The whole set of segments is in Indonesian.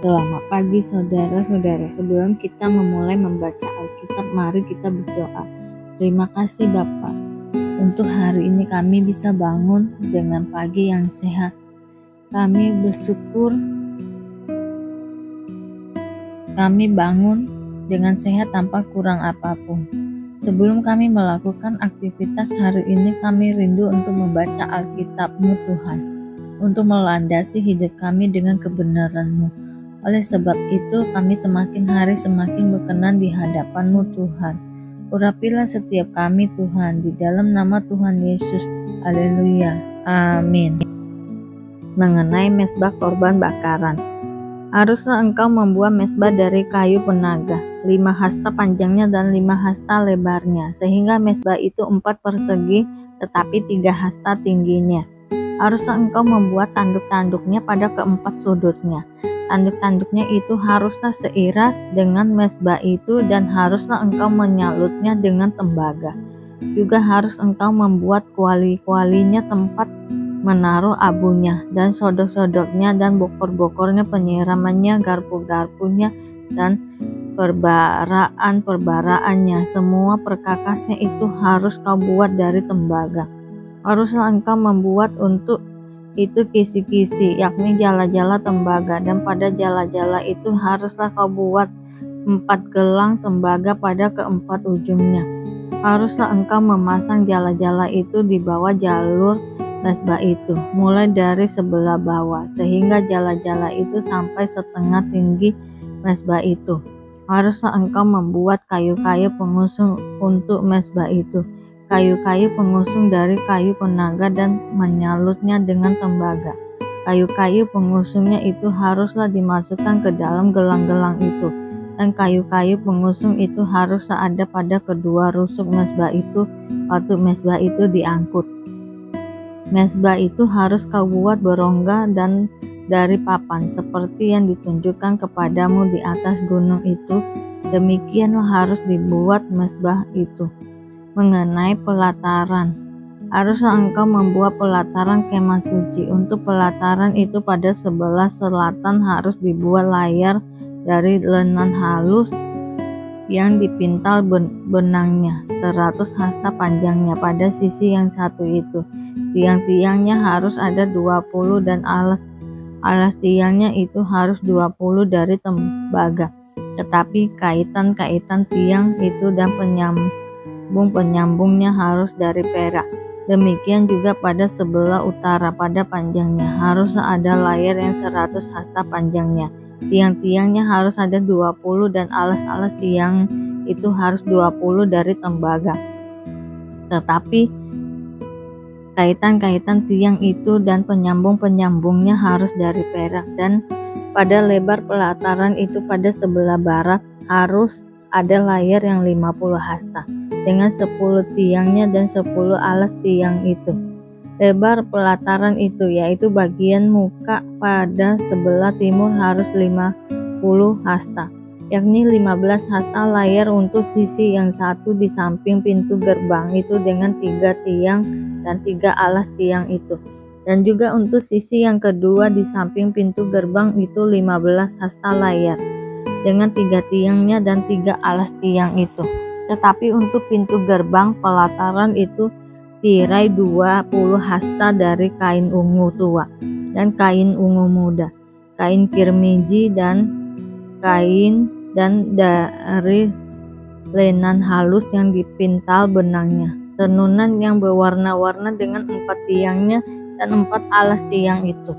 Selamat pagi saudara-saudara. Sebelum kita memulai membaca Alkitab, mari kita berdoa. Terima kasih Bapa, untuk hari ini kami bisa bangun dengan pagi yang sehat. Kami bersyukur kami bangun dengan sehat tanpa kurang apapun. Sebelum kami melakukan aktivitas hari ini, kami rindu untuk membaca Alkitab-Mu Tuhan, untuk melandasi hidup kami dengan kebenaran-Mu. Oleh sebab itu, kami semakin hari semakin berkenan di hadapan-Mu Tuhan. Urapilah setiap kami Tuhan, di dalam nama Tuhan Yesus. Haleluya. Amin. Mengenai mezbah korban bakaran. Haruslah engkau membuat mezbah dari kayu penaga, 5 hasta panjangnya dan 5 hasta lebarnya, sehingga mezbah itu 4 persegi, tetapi 3 hasta tingginya. Haruslah engkau membuat tanduk-tanduknya pada keempat sudutnya. Tanduk-tanduknya itu haruslah seiras dengan mezbah itu, dan haruslah engkau menyalutnya dengan tembaga. Juga harus engkau membuat kuali-kualinya tempat menaruh abunya, dan sodok-sodoknya, dan bokor-bokornya, penyiramannya, garpu-garpunya, dan perbaraan-perbaraannya. Semua perkakasnya itu harus kau buat dari tembaga. Haruslah engkau membuat untuk itu kisi-kisi, yakni jala-jala tembaga, dan pada jala-jala itu haruslah kau buat 4 gelang tembaga pada keempat ujungnya. Haruslah engkau memasang jala-jala itu di bawah jalur mezbah itu, mulai dari sebelah bawah, sehingga jala-jala itu sampai setengah tinggi mezbah itu. Haruslah engkau membuat kayu-kayu pengusung untuk mezbah itu, kayu-kayu pengusung dari kayu penaga, dan menyalutnya dengan tembaga. Kayu-kayu pengusungnya itu haruslah dimasukkan ke dalam gelang-gelang itu, dan kayu-kayu pengusung itu haruslah ada pada kedua rusuk mezbah itu waktu mezbah itu diangkut. Mezbah itu harus kau buat berongga dan dari papan, seperti yang ditunjukkan kepadamu di atas gunung itu. Demikianlah harus dibuat mezbah itu. Mengenai pelataran, haruslah engkau membuat pelataran kemah suci. Untuk pelataran itu pada sebelah selatan harus dibuat layar dari lenan halus yang dipintal benangnya, 100 hasta panjangnya pada sisi yang satu itu. Tiang-tiangnya harus ada 20, dan alas tiangnya itu harus 20 dari tembaga. Tetapi kaitan-kaitan tiang itu dan penyambungnya harus dari perak. Demikian juga pada sebelah utara, pada panjangnya haruslah ada layar yang 100 hasta panjangnya. Tiang-tiangnya harus ada 20, dan alas-alas tiang itu harus 20 dari tembaga. Tetapi kaitan-kaitan tiang itu dan penyambung-penyambungnya harus dari perak. Dan pada lebar pelataran itu pada sebelah barat harus ada layar yang 50 hasta, dengan 10 tiangnya dan 10 alas tiang itu. Lebar pelataran itu, yaitu bagian muka pada sebelah timur, harus 50 hasta, yakni 15 hasta layar untuk sisi yang satu di samping pintu gerbang itu, dengan 3 tiang dan 3 alas tiang itu. Dan juga untuk sisi yang kedua di samping pintu gerbang itu 15 hasta layar, dengan 3 tiangnya dan 3 alas tiang itu. Tetapi untuk pintu gerbang pelataran itu tirai 20 hasta dari kain ungu tua, dan kain ungu muda, kain kirmiji, dan dari lenan halus yang dipintal benangnya, tenunan yang berwarna-warna dengan 4 tiangnya dan 4 alas tiang itu.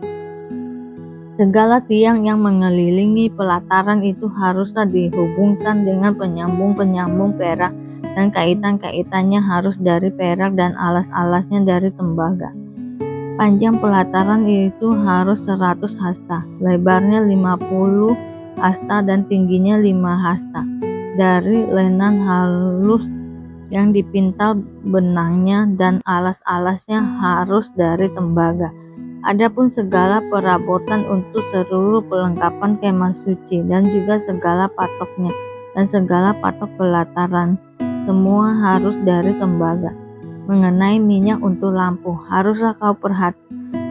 Segala tiang yang mengelilingi pelataran itu haruslah dihubungkan dengan penyambung-penyambung perak, dan kaitan-kaitannya harus dari perak, dan alas-alasnya dari tembaga. Panjang pelataran itu harus 100 hasta, lebarnya 50 hasta, dan tingginya 5 hasta, dari lenan halus yang dipintal benangnya, dan alas-alasnya harus dari tembaga. Adapun segala perabotan untuk seluruh perlengkapan kemah suci, dan juga segala patoknya, dan segala patok pelataran, semua harus dari tembaga. Mengenai minyak untuk lampu, haruslah kau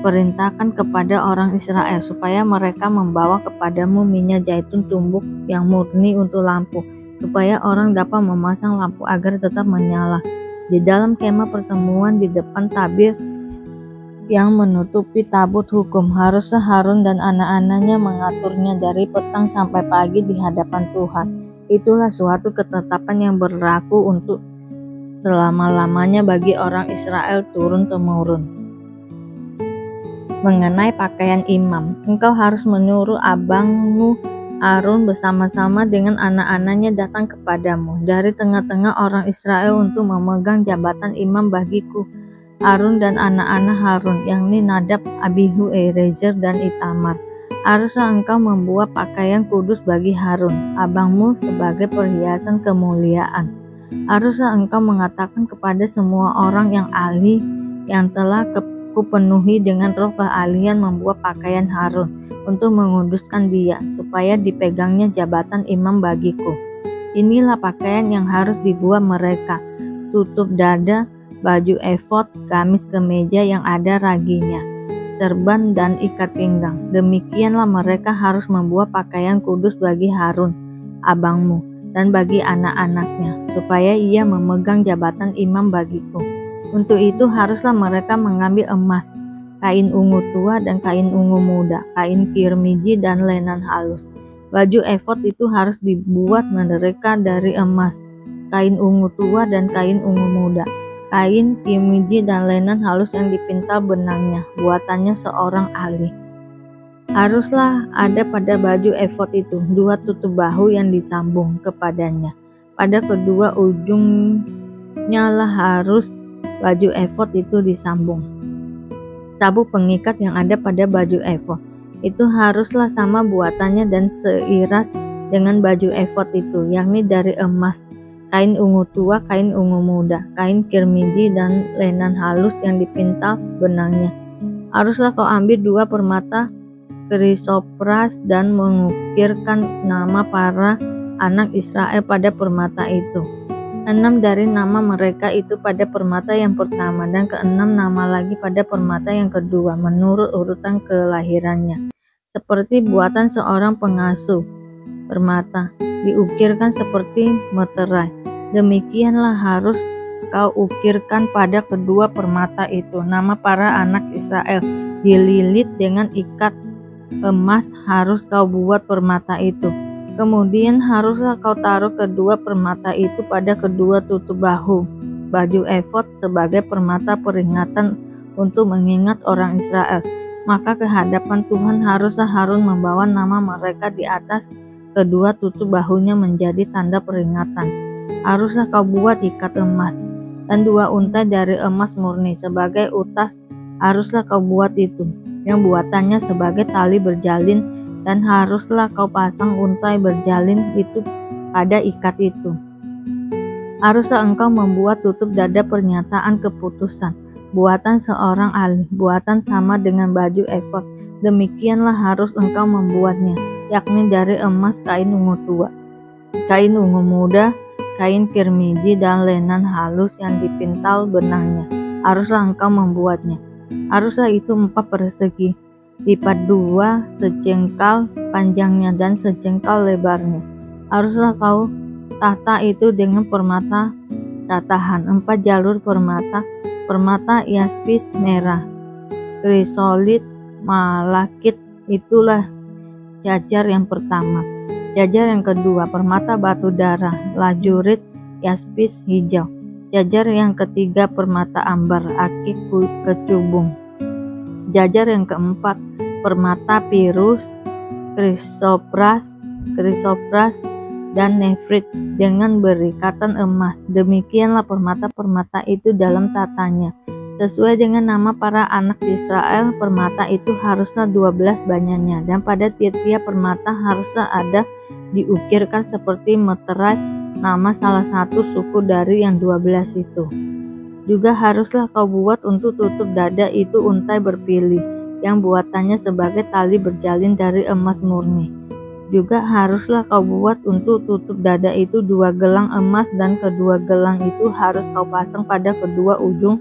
perintahkan kepada orang Israel supaya mereka membawa kepadamu minyak zaitun tumbuk yang murni untuk lampu, supaya orang dapat memasang lampu agar tetap menyala di dalam kemah pertemuan di depan tabir yang menutupi tabut hukum. Haruslah Harun dan anak-anaknya mengaturnya dari petang sampai pagi di hadapan Tuhan. Itulah suatu ketetapan yang berlaku untuk selama-lamanya bagi orang Israel turun-temurun. Mengenai pakaian imam, engkau harus menyuruh abangmu Harun bersama-sama dengan anak-anaknya datang kepadamu dari tengah-tengah orang Israel untuk memegang jabatan imam bagiku. Harun dan anak-anak Harun, yakni Nadab, Abihu, Eleazar, dan Itamar. Haruslah engkau membuat pakaian kudus bagi Harun, abangmu, sebagai perhiasan kemuliaan. Haruslah engkau mengatakan kepada semua orang yang ahli yang telah kupenuhi dengan roh keahlian membuat pakaian Harun untuk menguduskan dia, supaya dipegangnya jabatan imam bagiku. Inilah pakaian yang harus dibuat mereka: tutup dada, baju efod, gamis kemeja yang ada raginya, serban dan ikat pinggang. Demikianlah mereka harus membuat pakaian kudus bagi Harun, abangmu, dan bagi anak-anaknya, supaya ia memegang jabatan imam bagiku. Untuk itu haruslah mereka mengambil emas, kain ungu tua dan kain ungu muda, kain kirmiji dan lenan halus. Baju efod itu harus dibuat mereka dari emas, kain ungu tua dan kain ungu muda, kain kirmiji dan lenan halus yang dipintal benangnya, buatannya seorang ahli. Haruslah ada pada baju efod itu 2 tutup bahu yang disambung kepadanya. Pada kedua ujungnya lah harus baju efod itu disambung. Sabuk pengikat yang ada pada baju efod itu haruslah sama buatannya dan seiras dengan baju efod itu, yakni dari emas, kain ungu tua, kain ungu muda, kain kirmiji dan lenan halus yang dipintal benangnya. Haruslah kau ambil 2 permata krisopras dan mengukirkan nama para anak Israel pada permata itu. 6 dari nama mereka itu pada permata yang pertama, dan ke-6 nama lagi pada permata yang kedua, menurut urutan kelahirannya, seperti buatan seorang pengasuh permata, diukirkan seperti meterai. Demikianlah harus kau ukirkan pada kedua permata itu nama para anak Israel, dililit dengan ikat emas harus kau buat permata itu. Kemudian haruslah kau taruh kedua permata itu pada kedua tutup bahu baju efod sebagai permata peringatan untuk mengingat orang Israel. Maka kehadapan Tuhan haruslah Harun membawa nama mereka di atas kedua tutup bahunya menjadi tanda peringatan. Haruslah kau buat ikat emas, dan 2 untai dari emas murni sebagai utas haruslah kau buat itu, yang buatannya sebagai tali berjalin, dan haruslah kau pasang untai berjalin itu pada ikat itu. Haruslah engkau membuat tutup dada pernyataan keputusan, buatan seorang ahli, buatan sama dengan baju efod. Demikianlah harus engkau membuatnya, yakni dari emas, kain ungu tua, kain ungu muda, kain kirmiji dan lenan halus yang dipintal benangnya. Haruslah engkau membuatnya. Haruslah itu 4 persegi, lipat 2 sejengkal panjangnya dan sejengkal lebarnya. Haruslah kau tata itu dengan permata tatahan, 4 jalur permata, permata yaspis merah, krisolit, malakit. Itulah jajar yang pertama. Jajar yang kedua, permata batu darah, lajurit, yaspis hijau. Jajar yang ketiga, permata ambar, akik kecubung. Jajar yang keempat, permata pirus, krisopras, dan nefrit dengan berikatan emas. Demikianlah permata-permata itu dalam tatanya. Sesuai dengan nama para anak Israel, permata itu haruslah 12 banyaknya, dan pada tiap-tiap permata haruslah ada diukirkan seperti meterai nama salah satu suku dari yang 12 itu. Juga haruslah kau buat untuk tutup dada itu untai berpilih, yang buatannya sebagai tali berjalin dari emas murni. Juga haruslah kau buat untuk tutup dada itu 2 gelang emas, dan kedua gelang itu harus kau pasang pada kedua ujung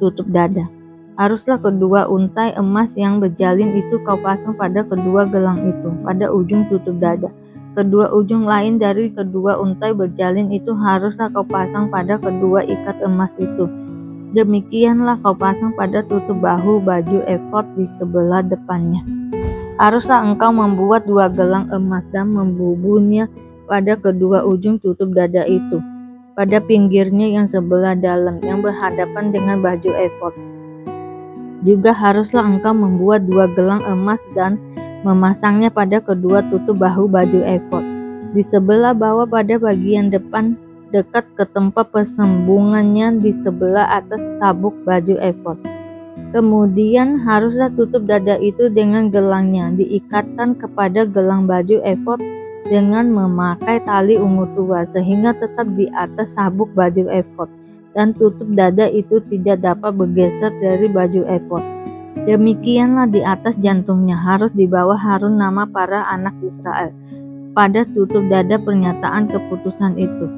tutup dada. Haruslah kedua untai emas yang berjalin itu kau pasang pada kedua gelang itu, pada ujung tutup dada. Kedua ujung lain dari kedua untai berjalin itu haruslah kau pasang pada kedua ikat emas itu. Demikianlah kau pasang pada tutup bahu baju efod di sebelah depannya. Haruslah engkau membuat 2 gelang emas dan membubuhnya pada kedua ujung tutup dada itu, pada pinggirnya yang sebelah dalam yang berhadapan dengan baju efod. Juga haruslah engkau membuat 2 gelang emas dan memasangnya pada kedua tutup bahu baju efod, di sebelah bawah pada bagian depan dekat ke tempat persembungannya di sebelah atas sabuk baju efod. Kemudian haruslah tutup dada itu dengan gelangnya diikatkan kepada gelang baju efod dengan memakai tali ungu tua sehingga tetap di atas sabuk baju efod, dan tutup dada itu tidak dapat bergeser dari baju efod. Demikianlah di atas jantungnya harus dibawa Harun nama para anak Israel pada tutup dada pernyataan keputusan itu,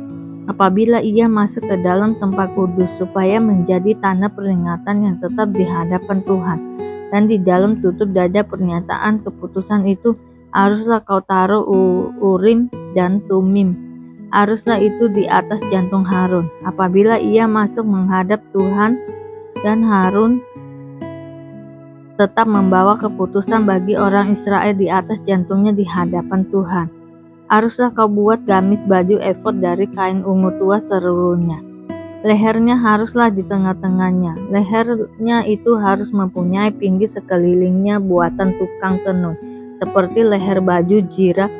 apabila ia masuk ke dalam tempat kudus, supaya menjadi tanda peringatan yang tetap di hadapan Tuhan. Dan di dalam tutup dada pernyataan keputusan itu haruslah kau taruh Urim dan Tumim. Haruslah itu di atas jantung Harun apabila ia masuk menghadap Tuhan, dan Harun tetap membawa keputusan bagi orang Israel di atas jantungnya di hadapan Tuhan. Haruslah kau buat gamis baju efod dari kain ungu tua seluruhnya. Lehernya haruslah di tengah-tengahnya. Lehernya itu harus mempunyai pinggir sekelilingnya buatan tukang tenun, seperti leher baju jirah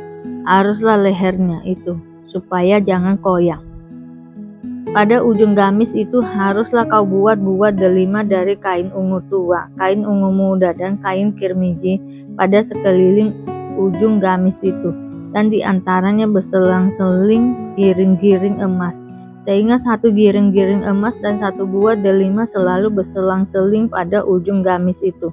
haruslah lehernya itu, supaya jangan koyak. Pada ujung gamis itu haruslah kau buat delima dari kain ungu tua, kain ungu muda, dan kain kirmiji pada sekeliling ujung gamis itu, dan di antaranya berselang-seling giring-giring emas, sehingga 1 giring-giring emas dan 1 buah delima selalu berselang-seling pada ujung gamis itu.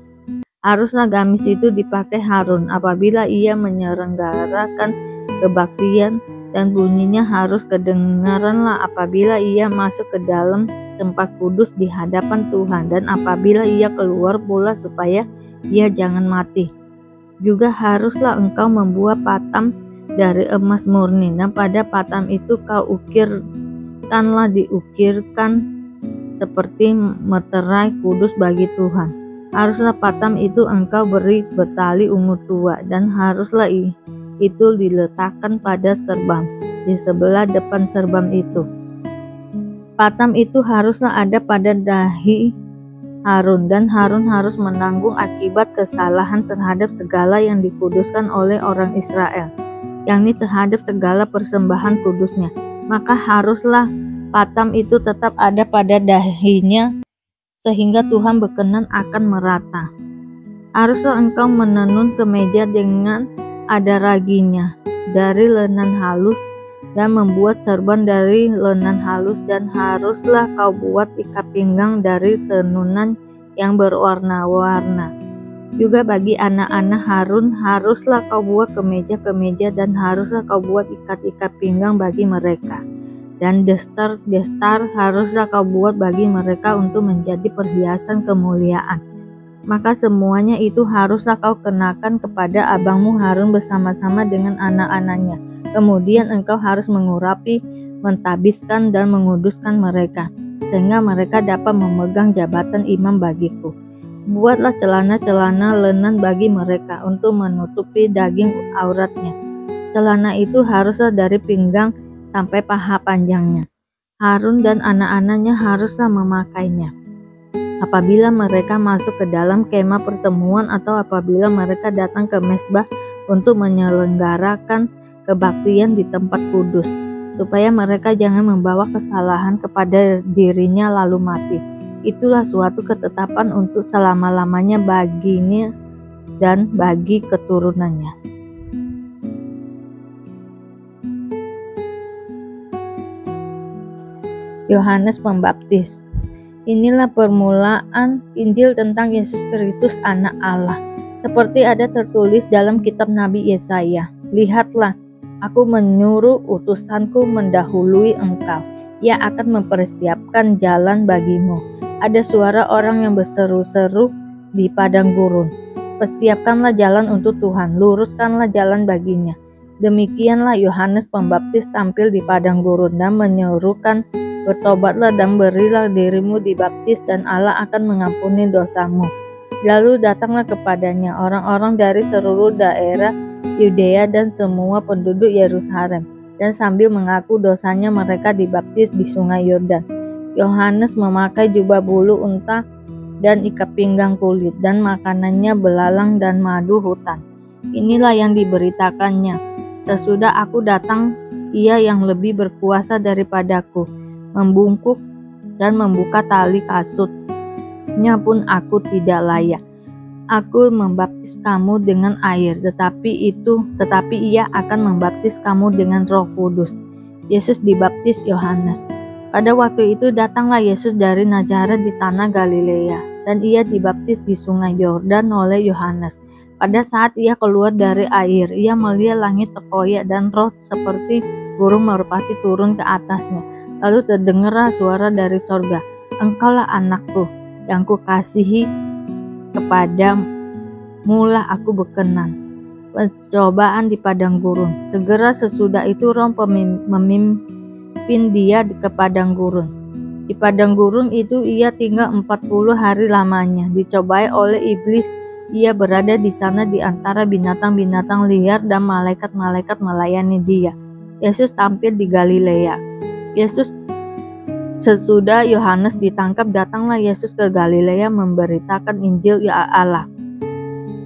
Haruslah gamis itu dipakai Harun apabila ia menyelenggarakan kebaktian, dan bunyinya harus kedengaranlah apabila ia masuk ke dalam tempat kudus di hadapan Tuhan, dan apabila ia keluar pula, supaya ia jangan mati. Juga haruslah engkau membuat patam dari emas murni, dan pada patam itu kau diukirkan seperti meterai kudus bagi Tuhan. Haruslah patam itu engkau beri bertali ungu tua, dan haruslah itu diletakkan pada serbam di sebelah depan serbam itu. Patam itu haruslah ada pada dahi Harun, dan Harun harus menanggung akibat kesalahan terhadap segala yang dikuduskan oleh orang Israel, yakni terhadap segala persembahan kudusnya. Maka haruslah patam itu tetap ada pada dahinya, sehingga Tuhan berkenan akan merata. Haruslah engkau menenun kemeja dengan ada raginya dari lenan halus, dan membuat serban dari lenan halus, dan haruslah kau buat ikat pinggang dari tenunan yang berwarna-warna. Juga bagi anak-anak Harun haruslah kau buat kemeja-kemeja, dan haruslah kau buat ikat-ikat pinggang bagi mereka, dan destar-destar haruslah kau buat bagi mereka untuk menjadi perhiasan kemuliaan. Maka semuanya itu haruslah kau kenakan kepada abangmu Harun bersama-sama dengan anak-anaknya. Kemudian engkau harus mengurapi, mentabiskan, dan menguduskan mereka, sehingga mereka dapat memegang jabatan imam bagiku. Buatlah celana-celana lenan bagi mereka untuk menutupi daging auratnya. Celana itu haruslah dari pinggang sampai paha panjangnya. Harun dan anak-anaknya haruslah memakainya apabila mereka masuk ke dalam kemah pertemuan, atau apabila mereka datang ke mezbah untuk menyelenggarakan kebaktian di tempat kudus, supaya mereka jangan membawa kesalahan kepada dirinya lalu mati. Itulah suatu ketetapan untuk selama-lamanya baginya dan bagi keturunannya. Yohanes Pembaptis. Inilah permulaan Injil tentang Yesus Kristus Anak Allah, seperti ada tertulis dalam kitab Nabi Yesaya. Lihatlah, aku menyuruh utusanku mendahului engkau. Ia akan mempersiapkan jalan bagimu. ada suara orang yang berseru-seru di padang gurun. Persiapkanlah jalan untuk Tuhan, luruskanlah jalan baginya. Demikianlah Yohanes Pembaptis tampil di padang gurun dan menyerukan, bertobatlah dan berilah dirimu dibaptis dan Allah akan mengampuni dosamu. Lalu datanglah kepadanya orang-orang dari seluruh daerah Yudea dan semua penduduk Yerusalem, dan sambil mengaku dosanya mereka dibaptis di sungai Yordan. Yohanes memakai jubah bulu unta dan ikat pinggang kulit, dan makanannya belalang dan madu hutan. Inilah yang diberitakannya, sesudah aku datang, ia yang lebih berkuasa daripadaku, membungkuk dan membuka tali kasutnya pun aku tidak layak. Aku membaptis kamu dengan air, tetapi ia akan membaptis kamu dengan Roh Kudus. Yesus dibaptis Yohanes. Pada waktu itu datanglah Yesus dari Nazaret di tanah Galilea, dan ia dibaptis di sungai Yordan oleh Yohanes. Pada saat ia keluar dari air, ia melihat langit terkoyak dan roh seperti burung merpati turun ke atasnya. Lalu terdengarlah suara dari sorga, "Engkaulah anakku, yang kukasihi, kepadamulah aku berkenan." Pencobaan di padang gurun. Segera sesudah itu Roh memimpin dia ke padang gurun. Di padang gurun itu ia tinggal 40 hari lamanya. Dicobai oleh iblis, ia berada di sana di antara binatang-binatang liar dan malaikat-malaikat melayani dia. Yesus tampil di Galilea. Sesudah Yohanes ditangkap, datanglah Yesus ke Galilea memberitakan Injil Allah.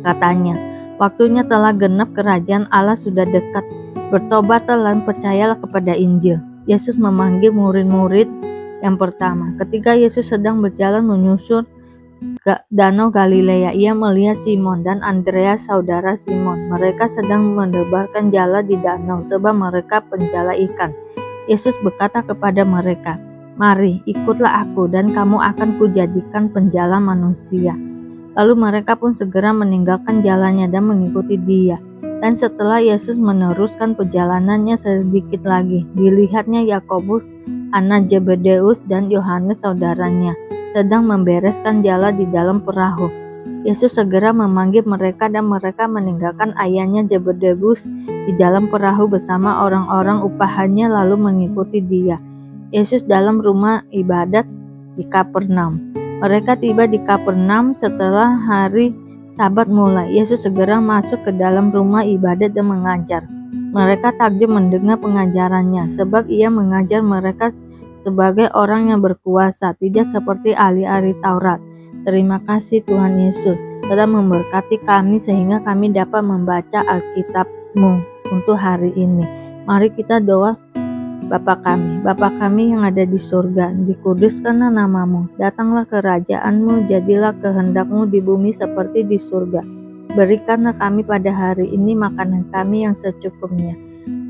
Katanya, waktunya telah genap, kerajaan Allah sudah dekat. Bertobatlah dan percayalah kepada Injil. Yesus memanggil murid-murid yang pertama. Ketika Yesus sedang berjalan menyusur danau Galilea, ia melihat Simon dan Andreas saudara Simon. Mereka sedang menebarkan jala di danau sebab mereka penjala ikan. Yesus berkata kepada mereka, "Mari, ikutlah aku dan kamu akan kujadikan penjala manusia." Lalu mereka pun segera meninggalkan jalannya dan mengikuti dia. Dan setelah Yesus meneruskan perjalanannya sedikit lagi, dilihatnya Yakobus, anak Zebedeus, dan Yohanes saudaranya sedang membereskan jala di dalam perahu. Yesus segera memanggil mereka dan mereka meninggalkan ayahnya Zebedeus di dalam perahu bersama orang-orang upahannya lalu mengikuti dia. Yesus dalam rumah ibadat di Kapernaum. Mereka tiba di Kapernaum setelah hari Sabat mulai. Yesus segera masuk ke dalam rumah ibadat dan mengajar. Mereka takjub mendengar pengajarannya, sebab ia mengajar mereka sebagai orang yang berkuasa, tidak seperti ahli-ahli Taurat. Terima kasih Tuhan Yesus telah memberkati kami sehingga kami dapat membaca Alkitab-Mu untuk hari ini. Mari kita doa. Bapa kami yang ada di surga, dikuduskanlah namamu, datanglah kerajaan-Mu, jadilah kehendak-Mu di bumi seperti di surga. Berikanlah kami pada hari ini makanan kami yang secukupnya,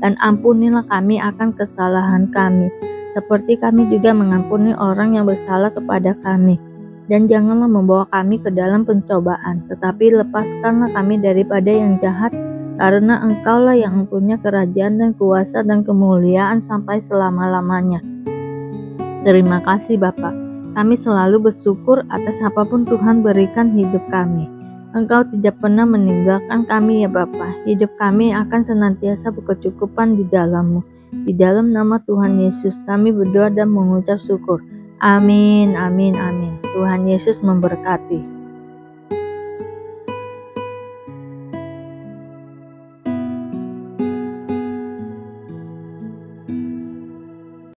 dan ampunilah kami akan kesalahan kami, seperti kami juga mengampuni orang yang bersalah kepada kami. Dan janganlah membawa kami ke dalam pencobaan, tetapi lepaskanlah kami daripada yang jahat, karena Engkaulah yang mempunyai kerajaan dan kuasa dan kemuliaan sampai selama-lamanya. Terima kasih Bapa. Kami selalu bersyukur atas apapun Tuhan berikan hidup kami. Engkau tidak pernah meninggalkan kami ya Bapa. Hidup kami akan senantiasa berkecukupan di dalam-Mu. Di dalam nama Tuhan Yesus kami berdoa dan mengucap syukur. Amin, amin, amin. Tuhan Yesus memberkati.